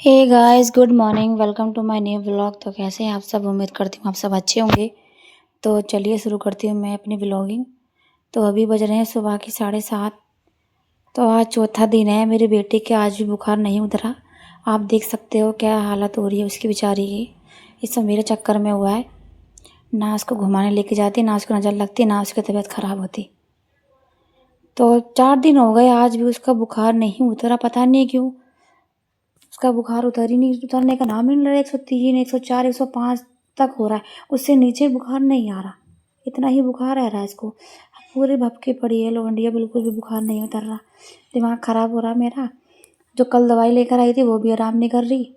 Hey guys, good morning. Welcome to my new vlog. तो कैसे हैं आप सब? उम्मीद करती हूँ आप सब अच्छे होंगे। तो चलिए शुरू करती हूँ मैं अपनी व्लॉगिंग। तो अभी बज रहे हैं सुबह की 7:30। तो आज चौथा दिन है मेरी बेटी के, आज भी बुखार नहीं उतरा। आप देख सकते हो क्या हालत हो रही है उसकी बेचारी की। ये सब मेरे चक्कर में हुआ है। ना उसको घुमाने लेके जाती, ना उसको नज़र लगती, ना उसकी तबीयत ख़राब होती। तो 4 दिन हो गए, आज भी उसका बुखार नहीं उतरा। पता नहीं क्यों उसका बुखार उतरने का नाम ही नहीं ले रहा। 103, 104, 105 तक हो रहा है, उससे नीचे बुखार नहीं आ रहा। इतना ही बुखार आ रहा है इसको। पूरी भपकी पड़ी है लोंडिया, बिल्कुल भी बुखार नहीं उतर रहा। दिमाग ख़राब हो रहा मेरा। जो कल दवाई लेकर आई थी वो भी आराम नहीं कर रही,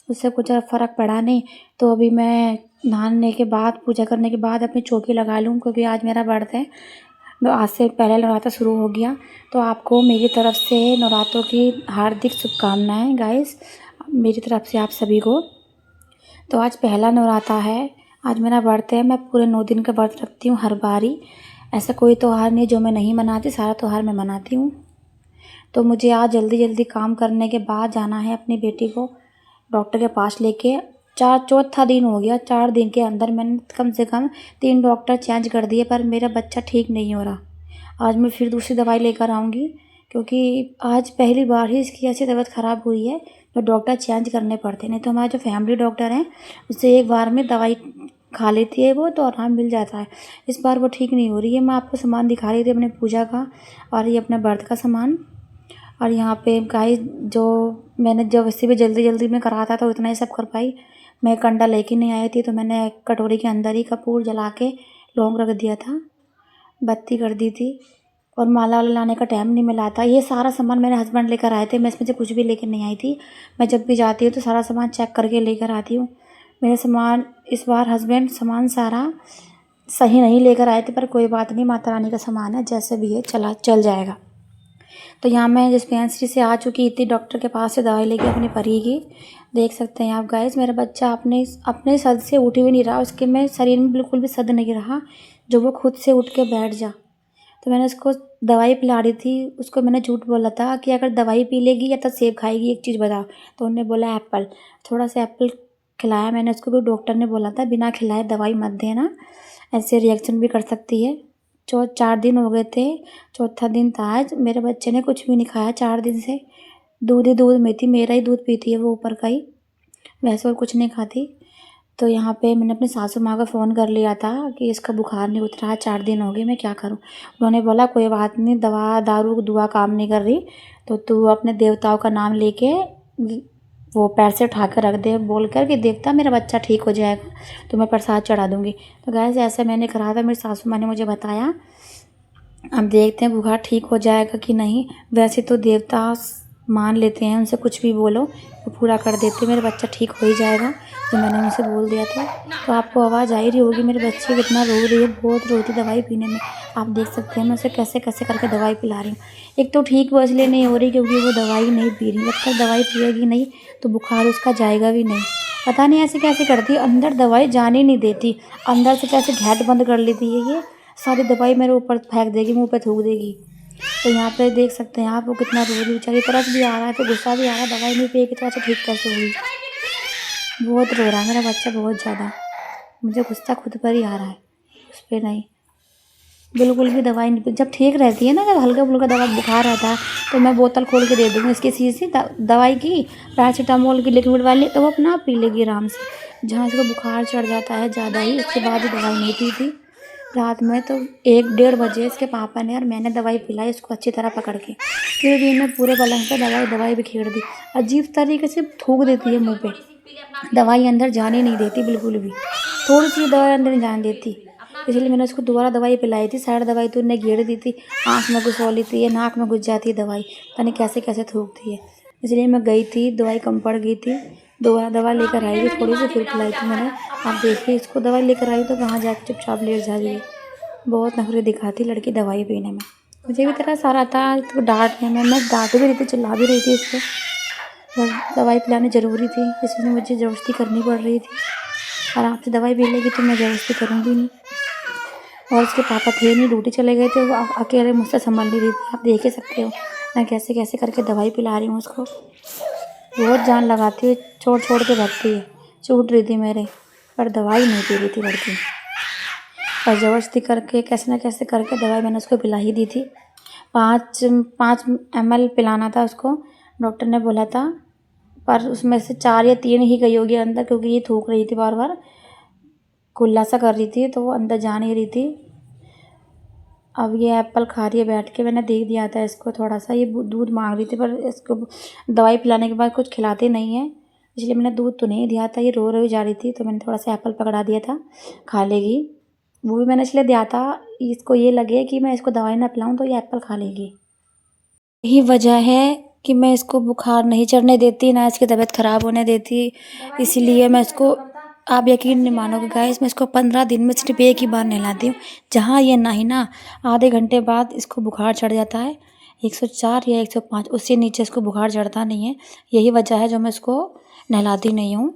उससे कुछ फ़र्क पड़ा नहीं। तो अभी मैं नहाने के बाद, पूजा करने के बाद अपनी चौकी लगा लूँ, क्योंकि आज मेरा व्रत है। तो आज से पहले नवरात्र शुरू हो गया। तो आपको मेरी तरफ से नवरात्रों की हार्दिक शुभकामनाएं गाइस, मेरी तरफ से आप सभी को। तो आज पहला नवरात्रा है, आज मेरा व्रत है। मैं पूरे 9 दिन का व्रत रखती हूँ हर बारी। ऐसा कोई त्यौहार नहीं जो मैं नहीं मनाती, सारा त्यौहार मैं मनाती हूँ। तो मुझे आज जल्दी जल्दी काम करने के बाद जाना है अपनी बेटी को डॉक्टर के पास लेके। चौथा दिन हो गया, 4 दिन के अंदर मैंने कम से कम 3 डॉक्टर चेंज कर दिए, पर मेरा बच्चा ठीक नहीं हो रहा। आज मैं फिर दूसरी दवाई लेकर आऊँगी, क्योंकि आज पहली बार ही इसकी ऐसी तबीयत ख़राब हुई है तो डॉक्टर चेंज करने पड़ते। नहीं तो हमारे जो फैमिली डॉक्टर हैं उससे एक बार में दवाई खा लेती है वो, तो आराम मिल जाता है। इस बार वो ठीक नहीं हो रही है। मैं आपको सामान दिखा रही थी अपने पूजा का, और ये अपने व्रत का सामान। और यहाँ पे गाइस, जो मैंने जब वैसे भी जल्दी जल्दी में करा था तो इतना ही सब कर पाई। मैं कंडा लेके नहीं आई थी, तो मैंने कटोरी के अंदर ही कपूर जला के लौंग रख दिया था, बत्ती कर दी थी। और माला वाला लाने का टाइम नहीं मिला था। ये सारा सामान मेरे हस्बैंड लेकर आए थे, मैं इसमें से कुछ भी लेकर नहीं आई थी। मैं जब भी जाती हूँ तो सारा सामान चेक करके लेकर आती हूँ। मेरे सामान इस बार हस्बैंड सामान सारा सही नहीं लेकर आए थे, पर कोई बात नहीं, माता रानी का सामान है, जैसे भी है चल जाएगा। तो यहाँ मैं डिस्पेंसरी से आ चुकी थी, डॉक्टर के पास से दवाई लेके अपनी परी की। देख सकते हैं आप गाइस, मेरा बच्चा अपने अपने सद से उठ भी नहीं रहा, उसके में शरीर में बिल्कुल भी सद नहीं रहा जो वो खुद से उठ के बैठ जा। तो मैंने उसको दवाई पिला रही थी, उसको मैंने झूठ बोला था कि अगर दवाई पी लेगी या तो सेब खाएगी, एक चीज़ बताओ। तो उन्होंने बोला एप्पल। थोड़ा सा एप्पल खिलाया मैंने उसको, भी डॉक्टर ने बोला था बिना खिलाए दवाई मत देना, ऐसे रिएक्शन भी कर सकती है। 4 दिन हो गए थे, चौथा दिन था आज। मेरे बच्चे ने कुछ भी नहीं खाया 4 दिन से। दूध ही दूध में थी, मेरा ही दूध पीती है वो ऊपर का ही, वैसे और कुछ नहीं खाती। तो यहाँ पे मैंने अपनी सासू माँ को फ़ोन कर लिया था कि इसका बुखार नहीं उतरा है, 4 दिन हो गए, मैं क्या करूँ। उन्होंने बोला कोई बात नहीं, दवा दारू दुआ काम नहीं कर रही, तो तू अपने देवताओं का नाम लेके वो पैर से उठा कर रख दे, बोल कर कि देवता मेरा बच्चा ठीक हो जाएगा तो मैं प्रसाद चढ़ा दूँगी। तो गैस ऐसा मैंने करा था, मेरी सासू माँ ने मुझे बताया। अब देखते हैं बुखार ठीक हो जाएगा कि नहीं। वैसे तो देवता मान लेते हैं, उनसे कुछ भी बोलो वो पूरा कर देते, मेरा बच्चा ठीक हो ही जाएगा, तो मैंने उनसे बोल दिया था। तो आपको आवाज़ आ ही रही होगी मेरे बच्चे कितना रो रही है, बहुत रो रही दवाई पीने में। आप देख सकते हैं मैं उसे कैसे कैसे करके दवाई पिला रही हूँ। एक तो ठीक वो इसलिए नहीं हो रही क्योंकि वो दवाई नहीं पी रही। जब तक दवाई पिएगी नहीं तो बुखार उसका जाएगा भी नहीं। पता नहीं ऐसे कैसे करती है, अंदर दवाई जाने नहीं देती, अंदर से कैसे घेट बंद कर लेती है ये। सारी दवाई मेरे ऊपर फेंक देगी, मुंह पे थूक देगी। तो यहाँ पे देख सकते हैं आप वो कितना रो रही बेचारी, तरस भी आ रहा है तो गुस्सा भी आ रहा है, दवाई नहीं पिएगी तो ऐसे ठीक कैसे होगी। बहुत रो रहा है मेरा बच्चा, बहुत ज़्यादा। मुझे गुस्सा खुद पर ही आ रहा है, उस पर नहीं। बिल्कुल भी दवाई नहीं जब ठीक रहती है ना, जब हल्का फुल्का दवा बुखार आता है तो मैं बोतल खोल के दे दूँगी इसकी शीशी दवाई की, पैरासीटामोल की लिक्विड वाली, तो वो अपना आप पी लेगी आराम से। जहाँ इसको बुखार चढ़ जाता है ज़्यादा ही, उसके बाद ही दवाई नहीं पी थी। रात में तो 1-1:30 बजे इसके पापा ने और मैंने दवाई पिलाई उसको अच्छी तरह पकड़ के, फिर भी इन्हें पूरे पलंग पे दवाई बिखेर दी। अजीब तरीके से थूक देती है मुँह पे, दवाई अंदर जाने नहीं देती बिल्कुल भी, थोड़ी सी दवाई अंदर नहीं जाने देती। इसलिए मैंने उसको दोबारा दवाई पिलाई थी, साइड दवाई तो उन्हें घेर दी थी, आँख में घुसो लेती है, नाक में घुस जाती है दवाई, पता नहीं कैसे कैसे थूकती है। इसलिए मैं गई थी, दवाई कम पड़ गई थी, दोबारा दवा लेकर आई थी, थोड़ी सी फिर पिलाई थी मैंने। आप देखिए इसको दवाई लेकर आई तो कहाँ जाके चुपचाप लेट जा रही है। बहुत नखरे दिखाती लड़की दवाई पीने में। मुझे भी तरह सारा था तो डांटने में, मैं डांट भी रही थी, चिल्ला भी रही थी इसको, पर दवाई पिलानी ज़रूरी थी, इसलिए मुझे ज़बरदस्ती करनी पड़ रही थी। और आपसे दवाई पी लेगी तो मैं ज़बरदस्ती करूँगी नहीं। और उसके पापा थे नहीं, ड्यूटी चले गए थे, वो अकेले मुझसे संभाल नहीं रही थी। आप देख ही सकते हो मैं कैसे कैसे करके दवाई पिला रही हूँ उसको। बहुत जान लगाती है, छोड़ छोड़ के भगती है। छूट रही थी मेरे, पर दवाई नहीं पी रही थी लड़की, और ज़बरदस्ती करके कैसे न कैसे करके दवाई मैंने उसको पिला ही दी थी। 5 ml पिलाना था उसको, डॉक्टर ने बोला था, पर उसमें से 4 या 3 ही गई होगी अंदर, क्योंकि ये थूक रही थी बार बार, खुलासा कर रही थी, तो वो अंदर जा नहीं रही थी। अब ये एप्पल खा रही है बैठ के। मैंने दे दिया था इसको थोड़ा सा, ये दूध मांग रही थी, पर इसको दवाई पिलाने के बाद कुछ खिलाते नहीं है, इसलिए मैंने दूध तो नहीं दिया था। ये रो रो जा रही थी, तो मैंने थोड़ा सा एप्पल पकड़ा दिया था, खा लेगी। वो भी मैंने इसलिए दिया था, इसको ये लगे कि मैं इसको दवाई ना पिलाऊं तो ये एप्पल खा लेगी। यही वजह है कि मैं इसको बुखार नहीं चढ़ने देती, ना इसकी तबीयत ख़राब होने देती। इसीलिए मैं इसको, आप यकीन नहीं मानोगे गाइस, मैं इसको 15 दिन में सिर्फ एक ही बार नहलाती हूँ। जहाँ ये नहीं ना, आधे घंटे बाद इसको बुखार चढ़ जाता है, 104 या 105, उससे नीचे इसको बुखार चढ़ता नहीं है। यही वजह है जो मैं इसको नहलाती नहीं हूँ।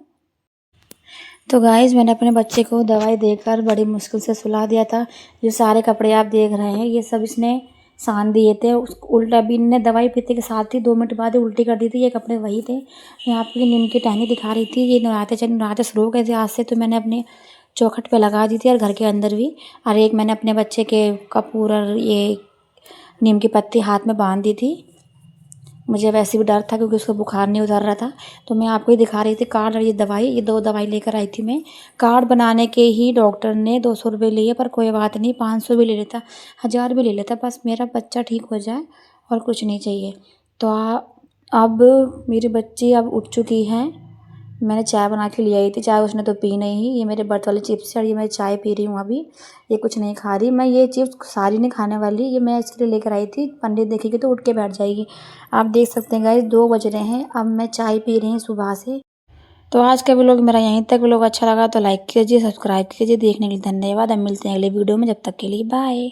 तो गाइस, मैंने अपने बच्चे को दवाई देकर बड़ी मुश्किल से सुला दिया था। जो सारे कपड़े आप देख रहे हैं, ये सब इसने सान दिए थे। उल्टा भी इनने दवाई पीते के साथ ही 2 मिनट बाद ही उल्टी कर दी थी। ये कपड़े वही थे। मैं आपको नीम की टहनी दिखा रही थी, ये नहाते शुरू हो गए थे आज से, तो मैंने अपने चौखट पे लगा दी थी और घर के अंदर भी। और एक मैंने अपने बच्चे के कपूर और ये नीम की पत्ती हाथ में बांध दी थी। मुझे वैसे भी डर था क्योंकि उसको बुखार नहीं उतर रहा था। तो मैं आपको ही दिखा रही थी कार्ड और ये दवाई, ये 2 दवाई लेकर आई थी मैं। कार्ड बनाने के ही डॉक्टर ने 200 रुपये लिए, पर कोई बात नहीं, 500 भी ले लेता, 1000 भी ले लेता, बस मेरा बच्चा ठीक हो जाए और कुछ नहीं चाहिए। तो अब मेरी बच्ची अब उठ चुकी है। मैंने चाय बना के ले आई थी, चाय उसने तो पी नहीं। ये मेरे बर्थ वाले चिप्स है और ये मैं चाय पी रही हूँ अभी। ये कुछ नहीं खा रही। मैं ये चिप्स सारी नहीं खाने वाली, ये मैं इसके लिए लेकर आई थी। पंडित देखेगी तो उठ के बैठ जाएगी। आप देख सकते हैं गाइस, 2 बज रहे हैं, अब मैं चाय पी रही हूँ सुबह से। तो आज का व्लॉग मेरा यहीं तक। व्लॉग अच्छा लगा तो लाइक कीजिए, सब्सक्राइब कीजिए। देखने के लिए धन्यवाद। अब मिलते हैं अगले वीडियो में, जब तक के लिए बाय।